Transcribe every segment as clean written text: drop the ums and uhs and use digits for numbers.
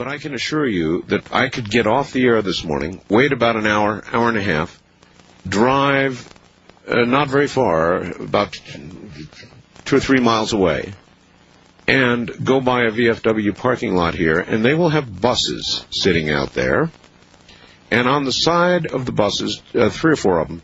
But I can assure you that I could get off the air this morning, wait about an hour, hour and a half, drive not very far, about 2 or 3 miles away, and go by a VFW parking lot here, and they will have buses sitting out there. And on the side of the buses, 3 or 4 of them,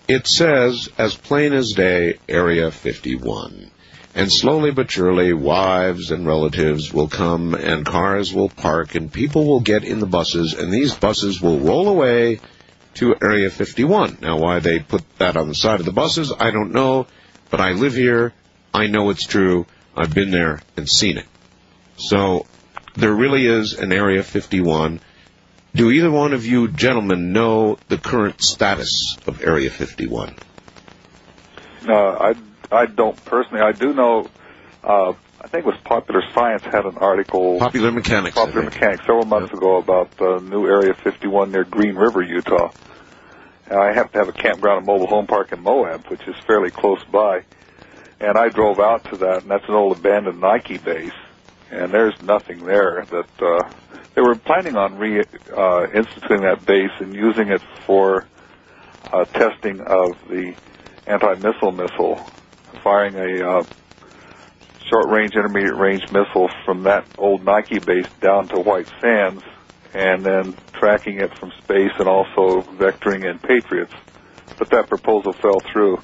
it says, as plain as day, Area 51. And slowly but surely, wives and relatives will come, and cars will park, and people will get in the buses, and these buses will roll away to Area 51. Now, why they put that on the side of the buses, I don't know, but I live here. I know it's true. I've been there and seen it. So there really is an Area 51. Do either one of you gentlemen know the current status of Area 51? I don't personally. I do know, I think it was Popular Science had an article. Popular Mechanics. Popular Mechanics several months ago about the new Area 51 near Green River, Utah. And I happen to have a campground and mobile home park in Moab, which is fairly close by. And I drove out to that, and that's an old abandoned Nike base. And there's nothing there. That they were planning on instituting that base and using it for testing of the anti-missile missile, firing a short-range, intermediate-range missile from that old Nike base down to White Sands, and then tracking it from space and also vectoring in Patriots. But that proposal fell through.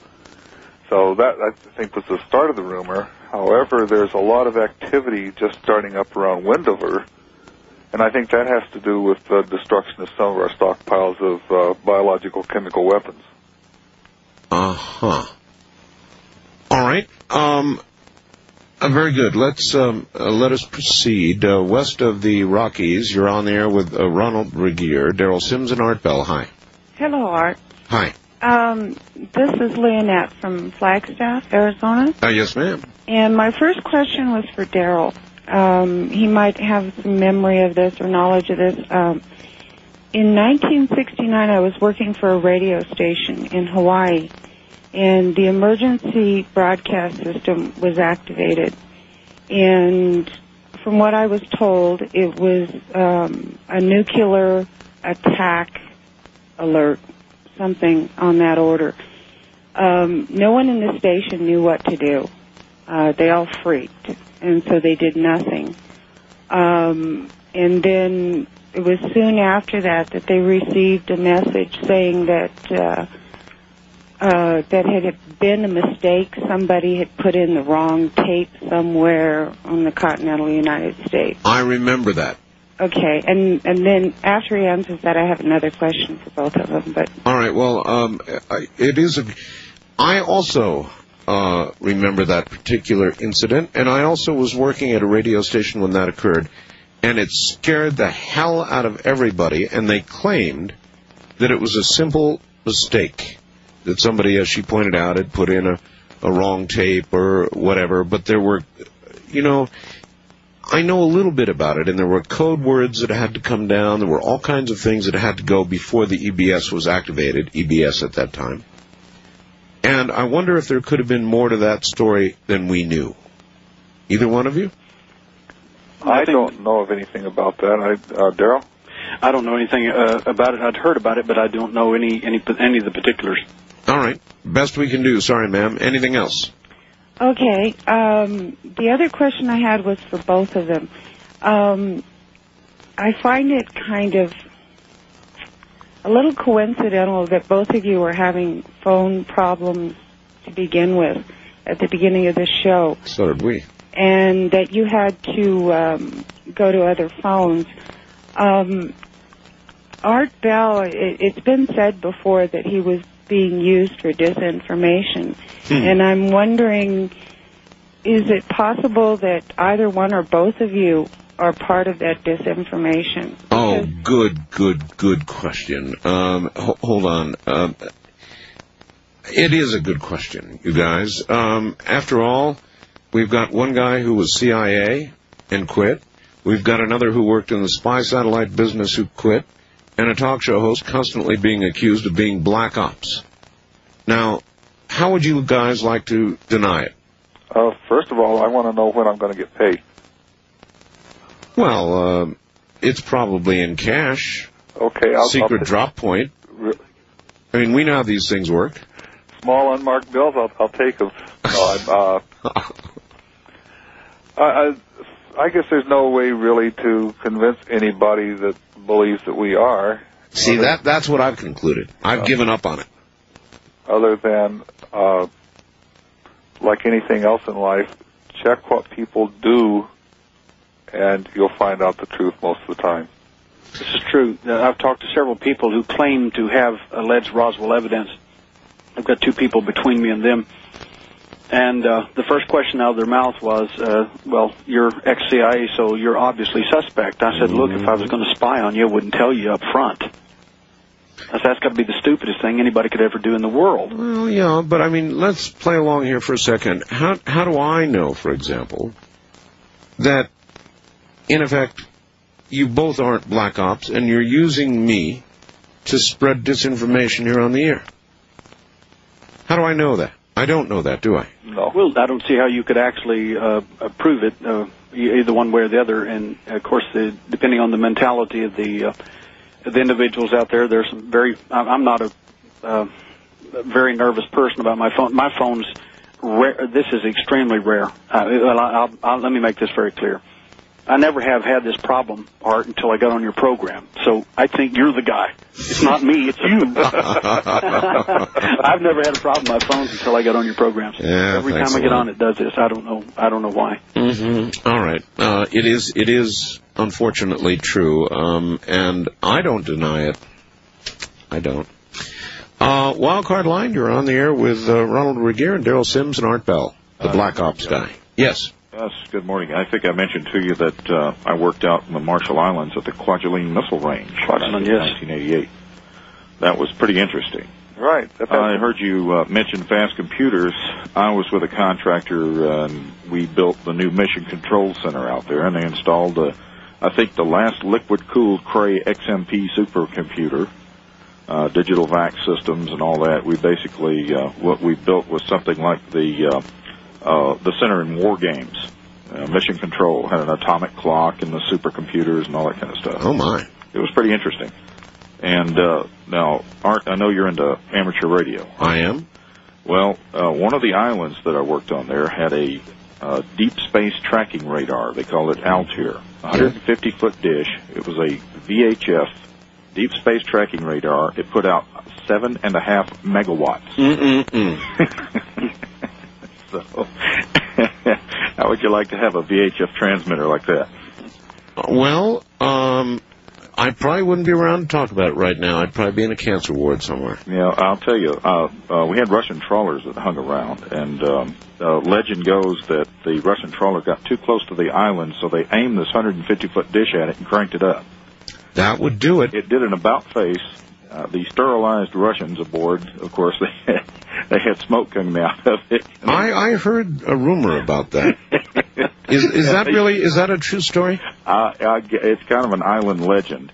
So that, I think, was the start of the rumor. However, there's a lot of activity just starting up around Wendover, and I think that has to do with the destruction of some of our stockpiles of biological chemical weapons. Uh-huh. All right. Very good. Let us proceed. West of the Rockies, you're on there with Ronald Regier, Daryl Sims, and Art Bell. Hi. Hello, Art. Hi. This is Leonette from Flagstaff, Arizona. Yes, ma'am. And my first question was for Daryl. He might have some memory of this or knowledge of this. In 1969, I was working for a radio station in Hawaii, and the emergency broadcast system was activated. And from what I was told, it was a nuclear attack alert, something on that order. No one in the station knew what to do. They all freaked, and so they did nothing. And then it was soon after that they received a message saying that that had been a mistake. Somebody had put in the wrong tape somewhere on the continental United States. I remember that. Okay, and then after he answers that, I have another question for both of them. But all right, well, it is I also remember that particular incident, and I also was working at a radio station when that occurred, and it scared the hell out of everybody, and they claimed that it was a simple mistake, that somebody, as she pointed out, had put in a wrong tape or whatever, but there were, I know a little bit about it, and there were code words that had to come down. There were all kinds of things that had to go before the EBS was activated, EBS at that time. And I wonder if there could have been more to that story than we knew. Either one of you? I don't know of anything about that. Daryl? I don't know anything about it. I'd heard about it, but I don't know any of the particulars. All right. Best we can do. Sorry, ma'am. Anything else? Okay. The other question I had was for both of them. I find it kind of a little coincidental that both of you were having phone problems to begin with at the beginning of the show. So did we. And that you had to go to other phones. Art Bell, it's been said before that he was being used for disinformation. And I'm wondering, is it possible that either one or both of you are part of that disinformation? Oh, good question. Hold on. It is a good question, you guys. After all, we've got one guy who was CIA and quit. We've got another who worked in the spy satellite business who quit, and a talk show host constantly being accused of being black ops. Now, how would you guys like to deny it? First of all, I want to know when I'm going to get paid. Well, it's probably in cash. Okay, Secret drop point. I mean, we know how these things work. Small unmarked bills, I'll take them. No, I guess there's no way really to convince anybody that believes that we are. See, that's what I've concluded. I've given up on it. Other than, like anything else in life, check what people do, and you'll find out the truth most of the time. This is true. I've talked to several people who claim to have alleged Roswell evidence. I've got two people between me and them. And the first question out of their mouth was, well, you're ex-CIA, so you're obviously suspect. I said, look, if I was going to spy on you, I wouldn't tell you up front. I said, that's got to be the stupidest thing anybody could ever do in the world. Well, yeah, but I mean, let's play along here for a second. How do I know, for example, that, in effect, you both aren't black ops and you're using me to spread disinformation here on the air? How do I know that? I don't know that, do I? No. Well, I don't see how you could actually prove it, either one way or the other. And, of course, depending on the mentality of the individuals out there, there's some very... I'm not a very nervous person about my phone. My phone's rare. This is extremely rare. Let me make this very clear. I never have had this problem, Art, until I got on your program. So I think you're the guy. It's not me, it's you. I've never had a problem with my phones until I got on your programs. Yeah, every time I get on, it does this. I don't know why. Mm-hmm. All right. It is unfortunately true, and I don't deny it. I don't. Wildcard Line, you're on the air with Ronald Regier and Daryl Sims and Art Bell, the Black Ops guy. Yes. Yes, good morning. I think I mentioned to you that I worked out in the Marshall Islands at the Kwajalein Missile Range in 1988. That was pretty interesting. Right. I heard you mention fast computers. I was with a contractor, and we built the new Mission Control Center out there, and they installed, I think, the last liquid-cooled Cray XMP supercomputer, digital VAX systems and all that. We basically, what we built was something like the center in war games. Mission Control had an atomic clock and the supercomputers and all that kind of stuff. Oh, my. It was pretty interesting. And now, Art, I know you're into amateur radio. I am. Well, one of the islands that I worked on there had a deep space tracking radar. They called it Altair. 150-foot dish. It was a VHF, deep space tracking radar. It put out 7.5 megawatts. So, how would you like to have a VHF transmitter like that? Well, I probably wouldn't be around to talk about it right now. I'd probably be in a cancer ward somewhere. Yeah, I'll tell you, we had Russian trawlers that hung around, and legend goes that the Russian trawler got too close to the island, so they aimed this 150-foot dish at it and cranked it up. That would do it. It did an about-face. The sterilized Russians aboard, of course, they had smoke coming out of it. I heard a rumor about that. Is that a true story? It's kind of an island legend.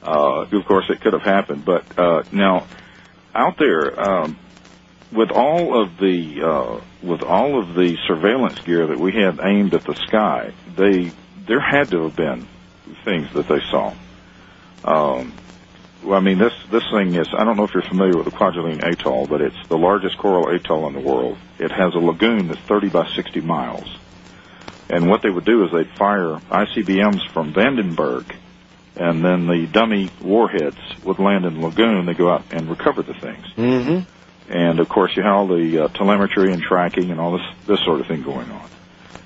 Of course, it could have happened, but now out there, with all of the surveillance gear that we had aimed at the sky, there had to have been things that they saw. Well, I mean, this thing is, I don't know if you're familiar with the Kwajalein Atoll, but it's the largest coral atoll in the world. It has a lagoon that's 30 by 60 miles. And what they would do is they'd fire ICBMs from Vandenberg, and then the dummy warheads would land in the lagoon. They go out and recover the things. Mm-hmm. And, of course, you have all the telemetry and tracking and all this sort of thing going on.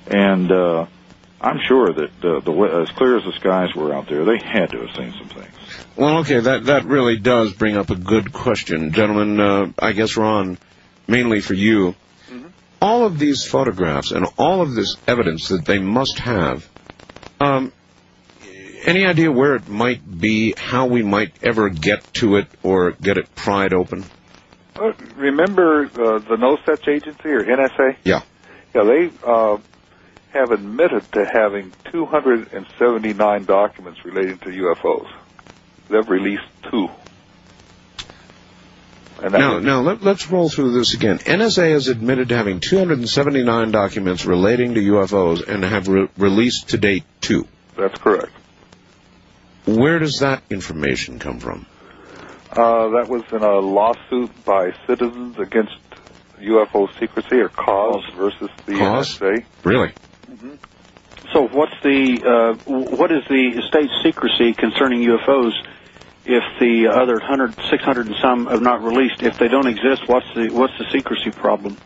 And I'm sure that as clear as the skies were out there, they had to have seen some things. Well, okay, that really does bring up a good question. Gentlemen, I guess, Ron, mainly for you, all of these photographs and all of this evidence that they must have, any idea where it might be, how we might ever get to it or get it pried open? Remember the No Such Agency, or NSA? Yeah. Yeah, they have admitted to having 279 documents relating to UFOs. They've released 2. Now, let's roll through this again. NSA has admitted to having 279 documents relating to UFOs and have released to date 2. That's correct. Where does that information come from? That was in a lawsuit by citizens against UFO secrecy, or CAUSE versus the NSA. Really? Mm-hmm. So what is the state secrecy concerning UFOs if the other 600 and some are not released? If they don't exist, what's the secrecy problem?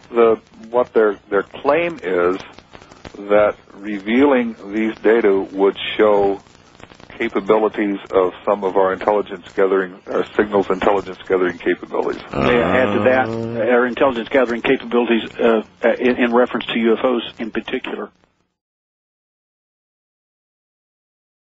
What their claim is that revealing these data would show capabilities of some of our signals intelligence gathering capabilities. They add to that our intelligence gathering capabilities in reference to UFOs in particular.